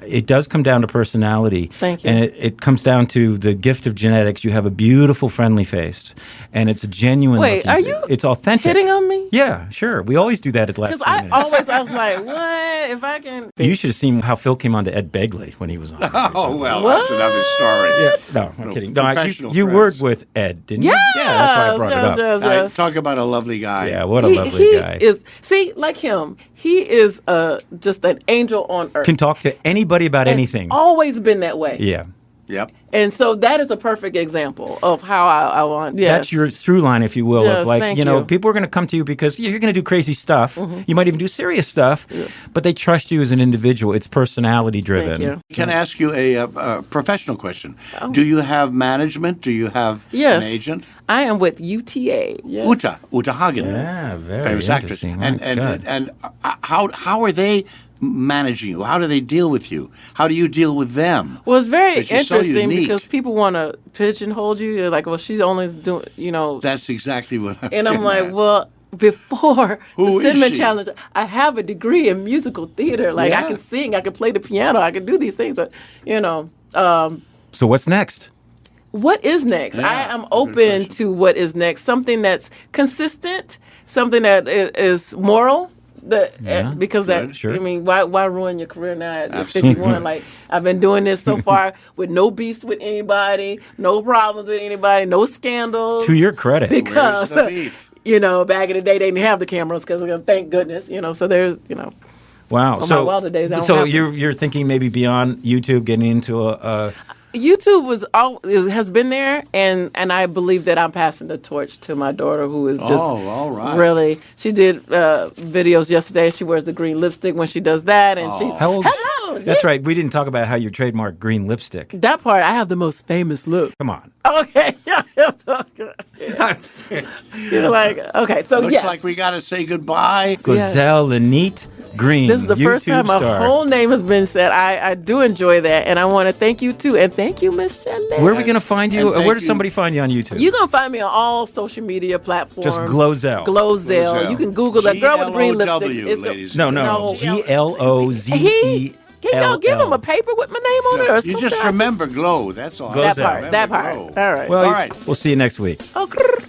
it does come down to personality. Thank you. And it comes down to the gift of genetics. You have a beautiful, friendly face, and it's a genuine. Wait, looking are face. you It's authentic. hitting on me? Yeah, sure. We always do that at the last Because few I minutes. was like, what if I can? You should have seen how Phil came on to Ed Begley when he was on. Oh, well, What? that's another story. Yeah, no, I'm kidding. No, professional you friends. worked with Ed, didn't you? Yes, Yeah, that's why I brought it up. yes. Talk about a lovely guy. Yeah, what a lovely he guy. is. See, like him, he is just an angel on earth. Can talk to anybody about And anything. Always been that way. Yeah. Yep. And so that is a perfect example of how I want. Yes. That's your through line, if you will, Yes, of like, thank you know, you. people are going to come to you because you're going to do crazy stuff. You might even do serious stuff, but they trust you as an individual. It's personality driven. Thank you. Can I ask you a professional question? Do you have management? Do you have Yes. an agent? I am with UTA. Yes. Uta Hagen. Yeah, very famous actress. interesting. And My God. and how are they managing you? How do they deal with you? How do you deal with them? Well, it's very Because you're so interesting unique. because people want to pigeonhole you. They're like, well, she's only doing, That's exactly what I'm and I'm getting like, at. well, before Who the is Cinnamon she? Challenge, I have a degree in musical theater. Like, I Yeah. can sing, I can play the piano, I can do these things. But, So what's next? what is next? Yeah, I am good open question. to what is next. Something that's consistent, something that is moral. Yeah, Because that, good, sure. I mean, why ruin your career now at 51? Like, I've been doing this so far with no beefs with anybody, no problems with anybody, no scandals. To your credit. Because, Where's the beef? back in the day, they didn't have the cameras because, thank goodness, so there's, Wow. my So, wilder days, I don't so have you're thinking maybe beyond YouTube, getting into a YouTube it has been there, and I believe that I'm passing the torch to my daughter, who is just all right. really. She did videos yesterday. She wears the green lipstick when she does that, and she's How old? hello. That's right. We didn't talk about how you trademarked green lipstick. That part, I have the most famous look. Come on. Okay, you're like, okay, so Looks yes, like we got to say goodbye. GloZell Lynette Green. this is the first YouTube time a star. whole name has been said. I do enjoy that, and I want to thank you too, and thank you, Miss Shelley. Where are we going to find you? And thank Where does you. somebody find you on YouTube? You're going to find me on all social media platforms. Just GloZell. GloZell. You can Google that girl with the green lipstick. GLOW, It's ladies. No, No. GLOZELL. Can y'all give him a paper with my name on it or You something? just remember glow. That's all. GloZell. that part. Remember That part. glow. All right. Well, All right. we'll see you next week. Oh, grrr.